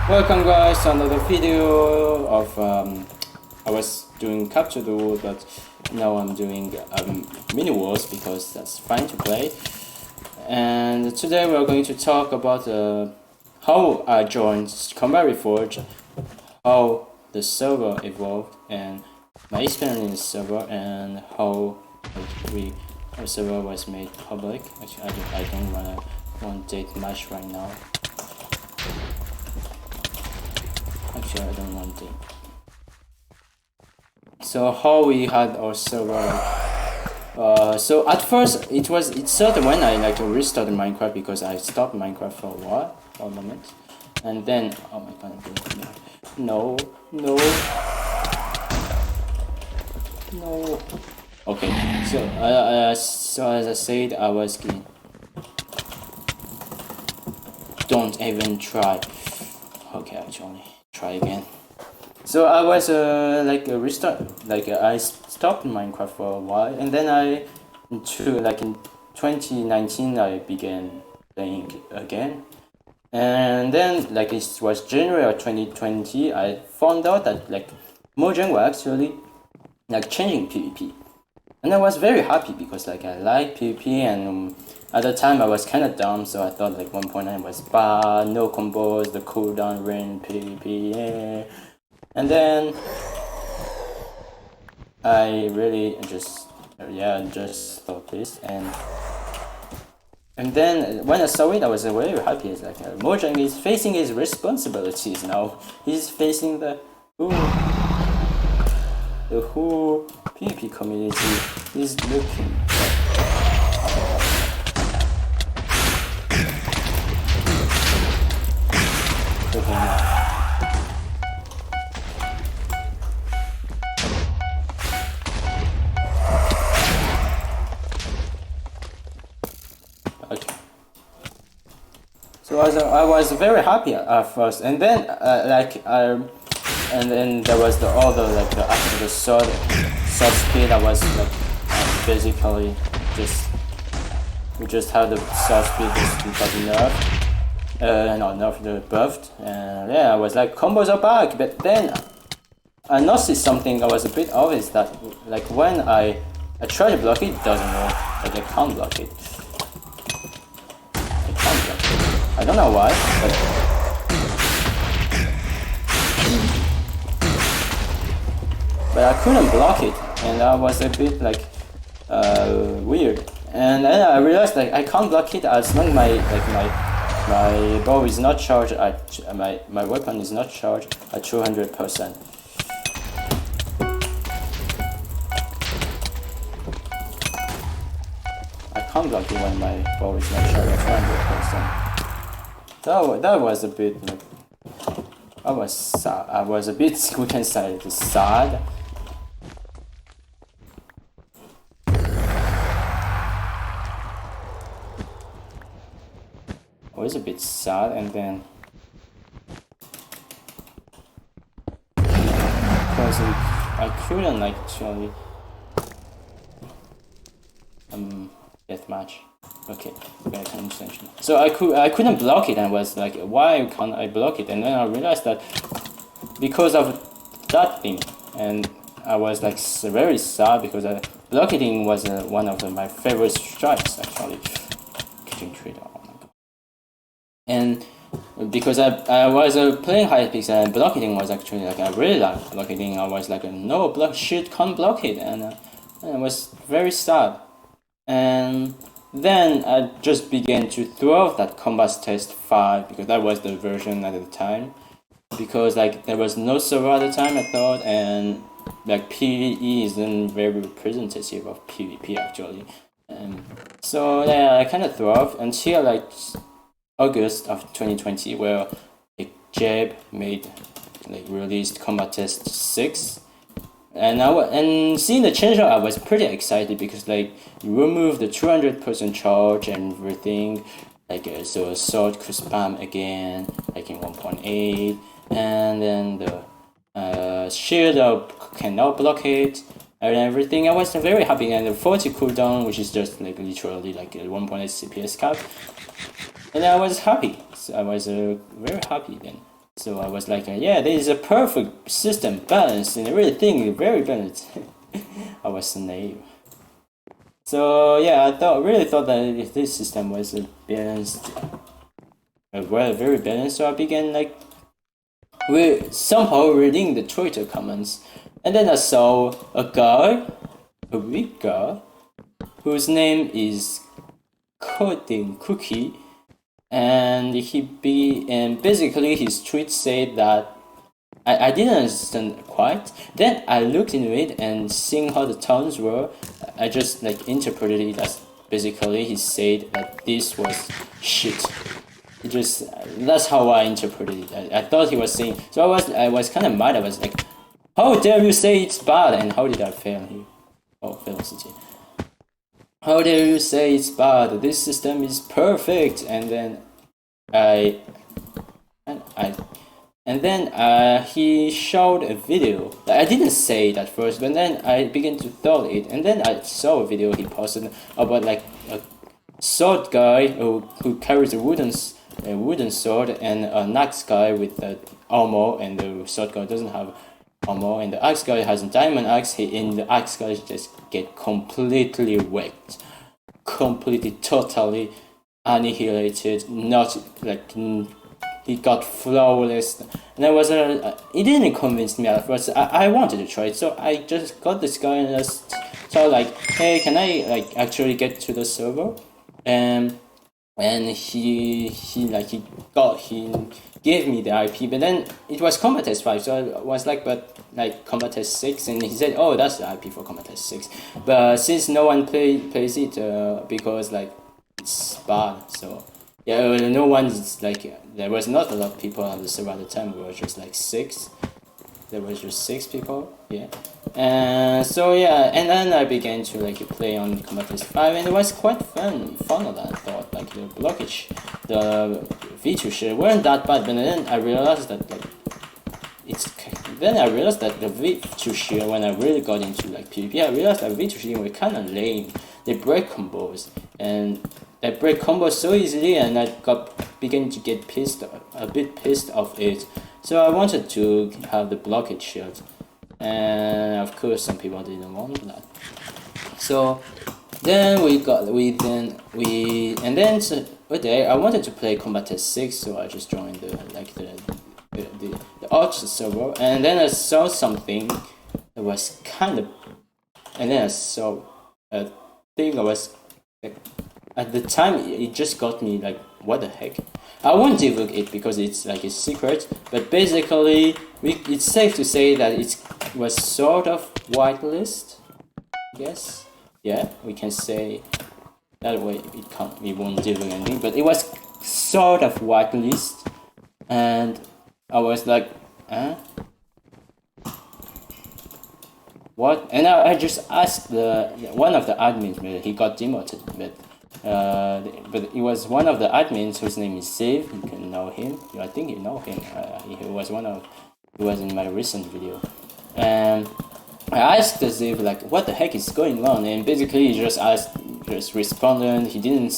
Welcome guys to another video of I was doing capture the world, but now I'm doing mini wars because that's fine to play. And today we are going to talk about how I joined Combatreforged, how the server evolved, and my experience in the server, and how our server was made public. Actually, I don't want to date much right now. Actually, I don't want to. So how we had our server. So at first it started when I restarted Minecraft because I stopped Minecraft for a moment, and then oh my god, no. Okay, so as I said, I was getting. Don't even try. Okay, actually. Try again. So I was I stopped Minecraft for a while, and then in 2019 I began playing again, and then it was January of 2020 I found out that Mojang were actually changing PvP, and I was very happy because I like PvP, and at the time I was kind of dumb, so I thought 1.9 was bad, no combos, the cooldown ran PvP, yeah. And then I really just thought this, and then when I saw it I was very happy. It's Mojang is facing his responsibilities now. He's facing the whole PvP community is looking. Okay. So I was very happy at first, and then and then there was after the sword speed. I was basically we just had the sword speed just got nerfed, buffed, and yeah, I was combos are back. But then I noticed something that was a bit obvious, that when I try to block it, it doesn't work. I can't block it. I don't know why, but I couldn't block it, and I was a bit weird. And then I realized I can't block it as long as my bow is not charged at my weapon is not charged at 200%. I can't block it when my bow is not charged at 200%. That was a bit I was sad. I was a bit, we can say, sad. I was a bit sad, and then because I couldn't actually get much. Okay, so I couldn't block it, and was why can't I block it? And then I realized that because of that thing, and I was very sad because blocking was one of my favorite strikes actually. Kitchen trader, oh my god. And because I was playing Hypixel, and blocking was actually I really liked blocking. I was no block shit, can't block it, and I was very sad. And then I just began to throw that Combat Test 5 because that was the version at the time. Because there was no server at the time, I thought, and PvE isn't very representative of PvP actually. So yeah, I kind of threw off until August of 2020, where Jab released Combat Test 6. And seeing the change, I was pretty excited because you remove the 200% charge and everything, so sword could spam again in 1.8, and then the shield cannot block it and everything. I was very happy, and the 40 cooldown, which is just literally a 1.8 CPS cap, and I was happy. So I was very happy then. So I was like, yeah, this is a perfect system, balanced and everything, very balanced. I was so naive. So yeah, I really thought that if this system was balanced, very balanced. So I began like somehow reading the Twitter comments, and then I saw a weak guy, whose name is Coding Cookie, and and basically his tweet said that I didn't understand quite. Then I looked into it and seeing how the tones were, I just like interpreted it as basically he said that this was shit. It just that's how I interpreted it. I thought he was saying. So I was kind of mad. I was like, how dare you say it's bad? And how did I fail here? Oh, velocity. How dare you say it's bad? This system is perfect. And then he showed a video. I didn't say it at first, but then I began to thought it, and then I saw a video he posted about like a sword guy who carries a wooden sword, and an axe guy with the armor, and the sword guy doesn't have armor, and the axe guy has a diamond axe, and the axe guy just get completely wrecked, totally annihilated, not like he got flawless, and I was it didn't convince me at first. I wanted to try it, so I just got this guy and just told like, hey, can I like actually get to the server? And he gave me the IP, but then it was Combatest 5, so I was like, but like Combatest 6, and he said, oh, that's the IP for Combatest 6, but since no one plays it because like it's bad, so yeah, no one's like, there was not a lot of people on the server at the time. We were just like 6. There was just 6 people, yeah. And so yeah, and then I began to like play on Combatist 5, and it was quite fun of that. I thought like the blockage, the V2 share weren't that bad, but then I realized that like the V2 share, when I really got into like PvP, I realized that V2 share were kind of lame. They break combos, and they break combos so easily, and I began to get a bit pissed of it. So I wanted to have the blockage shield, and of course some people didn't want that. So then one day I wanted to play Combatist 6, so I just joined the Arch server, and then I saw something that was kind of, and then I saw a thing that was like, at the time it just got me like, what the heck? I won't divulge it because it's like a secret, but basically it's safe to say that it was sort of whitelist, I guess. Yeah, we can say that way. We won't divulge anything, but it was sort of whitelist, and I was like, what? And I just asked one of the admins, but he got demoted, but it was one of the admins whose name is Ziv. You can know him. I think you know him. He was in my recent video, and I asked Ziv like, what the heck is going on? And basically he just responded. He didn't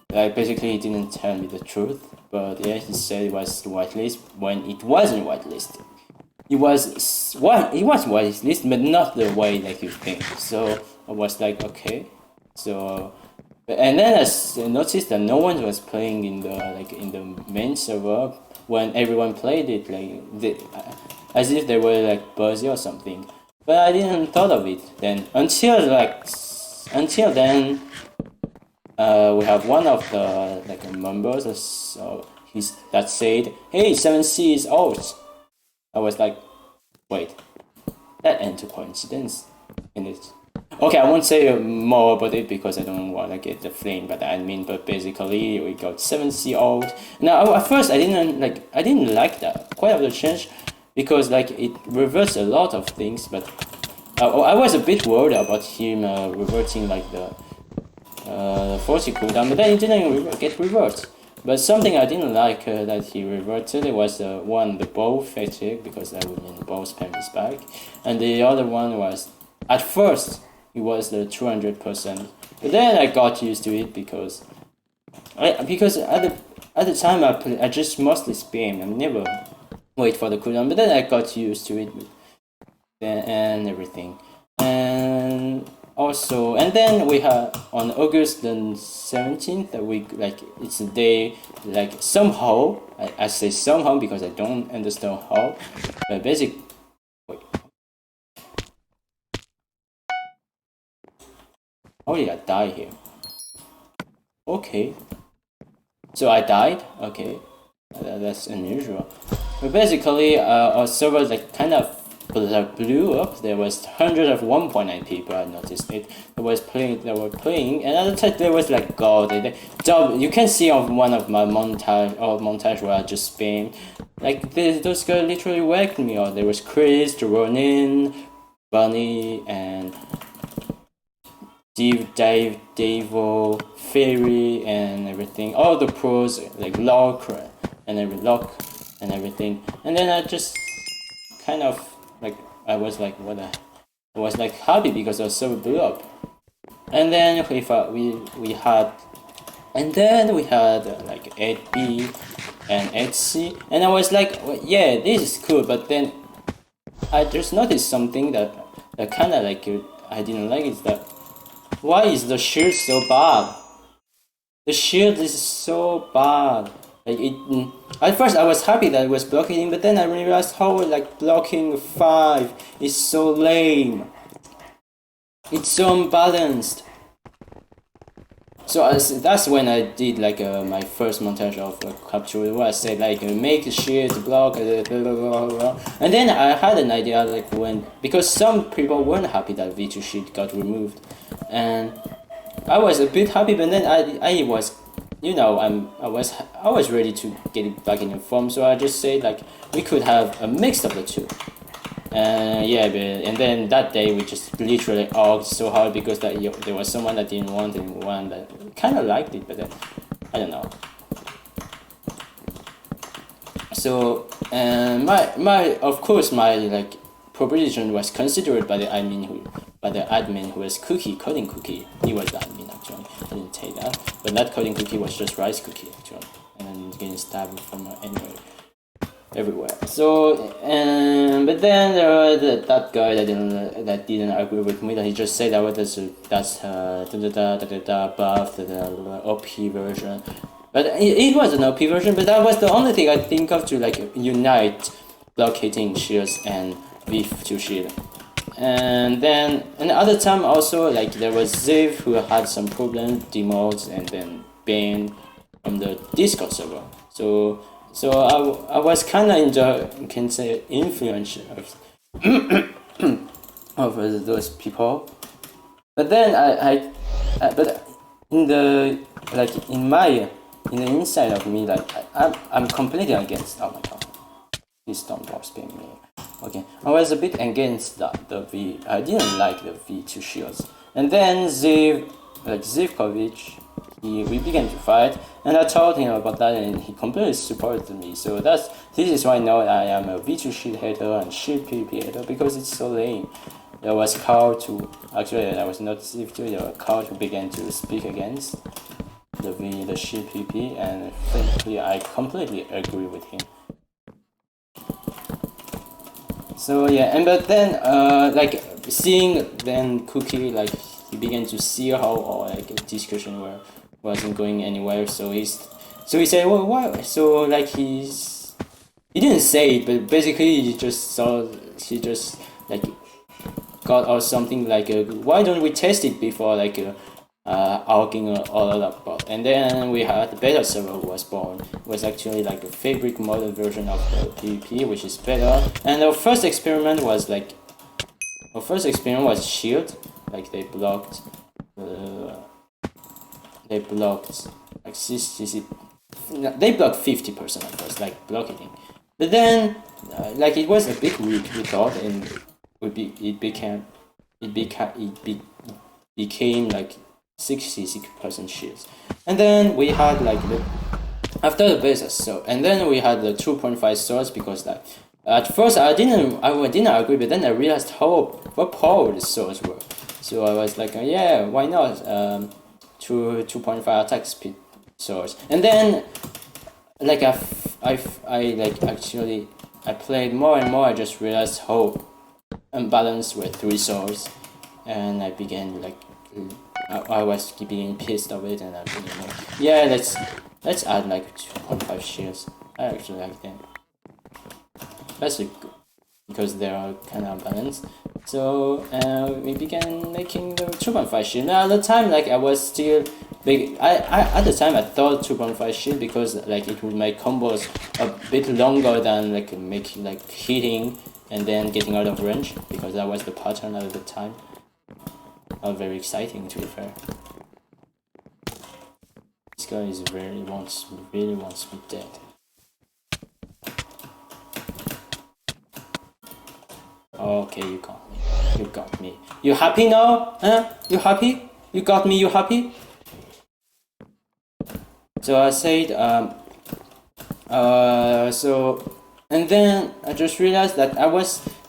basically he didn't tell me the truth. But yeah, he said it was whitelist when it wasn't whitelisted. It was whitelisted, but not the way like you think. So I was like, okay. So, and then I noticed that no one was playing in the main server when everyone played it, as if they were like buzzy or something. But I didn't thought of it then until then. We have one of the members that said, "Hey, 7C is out." I was like, "Wait, that ain't a coincidence, isn't it?" Okay, I won't say more about it because I don't want to get the flame by the admin. But basically, we got 7C out. Now, at first, I didn't like that quite of the change because like it reverts a lot of things. But I was a bit worried about him reverting like the 40 cooldown, but then it didn't get reversed. But something I didn't like that he reverted was the bow fatigue, because that would mean the bow spam is back, and the other one was, at first it was the 200%, but then I got used to it because at the time I just mostly spam. I never wait for the cooldown, but then I got used to it and everything. And also, and then we have on August the 17th, we like it's a day like somehow I say somehow because I don't understand how, but basic. Wait. How did I die here? Okay. So I died? Okay. That's unusual. But basically, our server like kind of blew up. There was hundreds of 1.9 people. I noticed it. They were playing, and at the time there was like gold. You can see on one of my montage where I just spam. Like those guys literally whacked me out. There was Chris, Ronin, Bunny, and Dave, Fairy, and everything. All the pros like Lock and everything. And then I just kind of like I was like I was like happy because our server blew up. And then we had like 8B and 8C, and I was like, well, yeah, this is cool. But then I just noticed something that kind of like I didn't like is that. Why is the shield so bad? The shield is so bad. Like at first I was happy that it was blocking, but then I realized how like blocking 5 is so lame. It's so unbalanced. So that's when I did like my first montage of capture where I said like make the shield block blah, blah, blah, blah. And then I had an idea like because some people weren't happy that V2 shield got removed, and I was a bit happy, but then I was, you know, I was ready to get it back in the form, so I just said like we could have a mix of the two. Yeah, and then that day we just literally argued so hard because there was someone that didn't want it and one that kind of liked it, but then, I don't know. So my of course my like proposition was considered by the admin who was coding cookie. He was the admin actually. I didn't say that, but that coding cookie was just rice cookie actually, and then getting stabbed from anywhere. Everywhere. So but then there was that guy that didn't agree with me. That he just said that that's buff the OP version, but it was an OP version. But that was the only thing I think of to like unite block-hitting shields and V2 shield. And then another time also like there was Ziv who had some problem demodes and then banned from the Discord server. So I was kind of influence of those people, but then but in the inside of me like I'm completely against. Oh my god, please don't spam me. Okay, I was a bit against the V. I didn't like the V2 shields, and then Zivkovic. We began to fight, and I told him about that, and he completely supported me. So this is why now I am a V2 shield hater and shield PvP hater because it's so lame. There was Carl actually I was not Ziv2. There was Carl who began to speak against the shield PvP, and frankly I completely agree with him. So yeah, but then like seeing then Cookie like he began to see how like discussion wasn't going anywhere, so he said, well, why? So like he didn't say it, but basically he just like got out something like why don't we test it before like arguing all about. And then we had the beta server was born. It was actually like a fabric model version of the PvP, which is better. And our first experiment was shield, like they blocked like 60, they blocked 50% at first, like blocking. But then like it was a bit weak, we thought, and it became like 66% shields. And then we had like after the beta, so and then we had the 2.5 swords because like at first I didn't agree, but then I realized what power the swords were. So I was like, yeah, why not? 2.5 attack speed swords. And then like I like actually I played more and more. I just realized how unbalanced were three swords, and I began like I was being pissed of it, and I began like, yeah, let's add like 2.5 shields. I actually like them, especially because they are kind of balanced. So we began making the 2.5 shield. Now at the time, like I was still big. I at the time I thought 2.5 shield because like it would make combos a bit longer than like making like hitting and then getting out of range, because that was the pattern at the time. Not very exciting, to be fair. This guy is really wants me dead. Okay, you got me. You got me. You happy now? Huh? You happy? You got me, you happy? So I said, and then I just realized that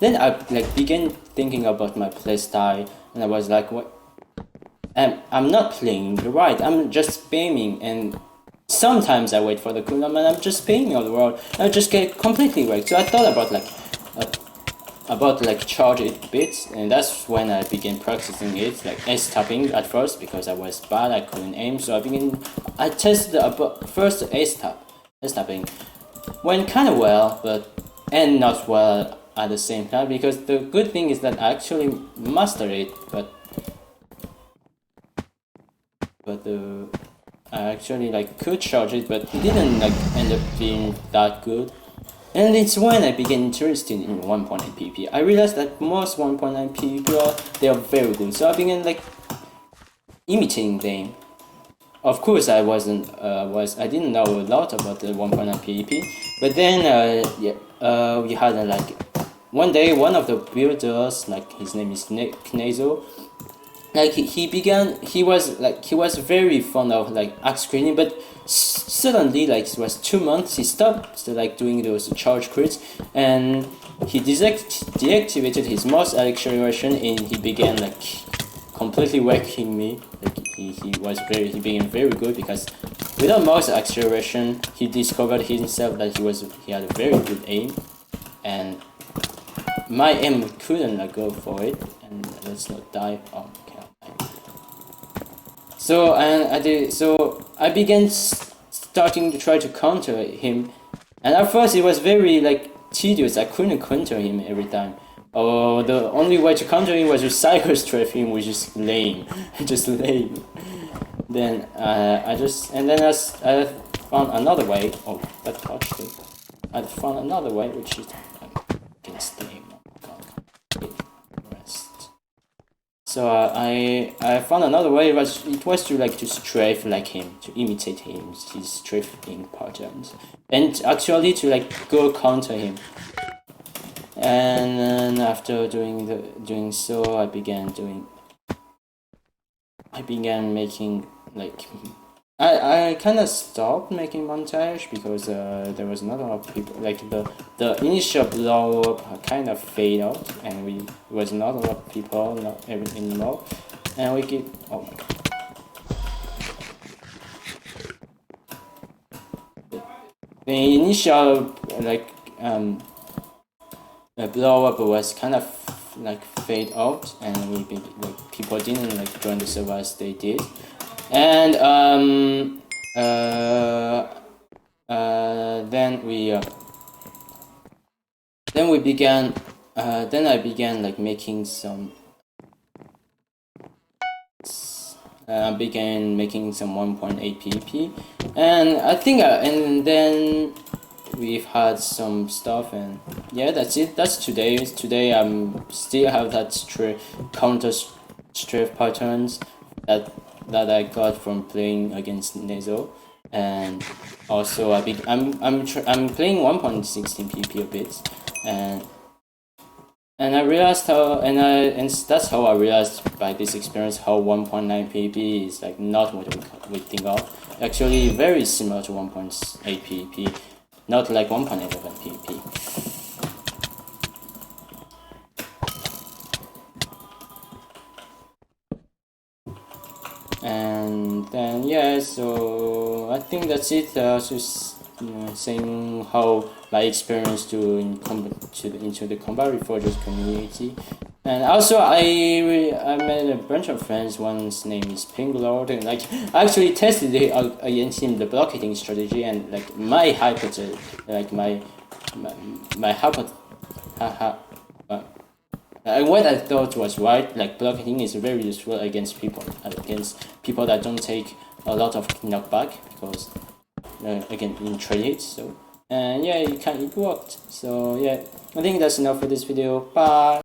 then I like began thinking about my playstyle, and I was like, what? I'm not playing right, I'm just spamming, and sometimes I wait for the cooldown and I'm just spamming all the world, and I just get completely wrecked. So I thought about like charge it bits, and that's when I began practicing it, like S-tapping at first because I was bad, I couldn't aim, so I tested first S-tapping. Went kind of well, and not well at the same time, because the good thing is that I actually mastered it, but I actually like could charge it, but it didn't like end up being that good. And it's when I began interested in 1.9 PvP. I realized that most 1.9 PvP they are very good, so I began like imitating them. Of course, I didn't know a lot about the 1.9 PvP, but then we had like one day one of the builders, like his name is Knazo, like he was very fond of like axe screening, but suddenly like it was 2 months he stopped like doing those charge crits, and he deactivated his mouse acceleration, and he began like completely wrecking me. Like he became very good, because without mouse acceleration he discovered himself that he had a very good aim, and my aim couldn't like go for it. And let's not die. Oh, okay. So I began starting to try to counter him, and at first it was very like tedious. I couldn't counter him every time. Oh, the only way to counter him was to cycle strafe him, which is lame, just lame. Then I found another way. Oh, that touched it. I found another way, which is against the aim. So I found another way. It was to like to strafe like him, to imitate him, his strafing patterns, and actually to like go counter him. And then after doing so, I began making like I kind of stopped making montage, because there was not a lot of people. Like the initial blow up kind of fade out, and it was not a lot of people, not anymore, and we get, oh my god. The initial like blow up was kind of like fade out, and like people didn't like join the server as they did. And then I began like making some. Began making some 1.8 PvP, and I think and then we've had some stuff, and yeah, that's it. That's today. Today I'm still have that counter strafe patterns that I got from playing against Nezo, and also I'm playing 1.16 PvP a bit, and I realized and that's how I realized by this experience how 1.9 PvP is like not what we think of. Actually, very similar to 1.8 PvP, not like 1.11 PvP. And then yeah, so I think that's it. saying how my experience into the Combatreforged community. And also, I met a bunch of friends. One's name is Pink Lord, and like I actually tested against him the blocking strategy, and like my hypothesis, like my hypothesis, what I thought was right. Like blocking is very useful against people that don't take a lot of knockback because again in trade hits. So and yeah, it worked. So yeah, I think that's enough for this video. Bye.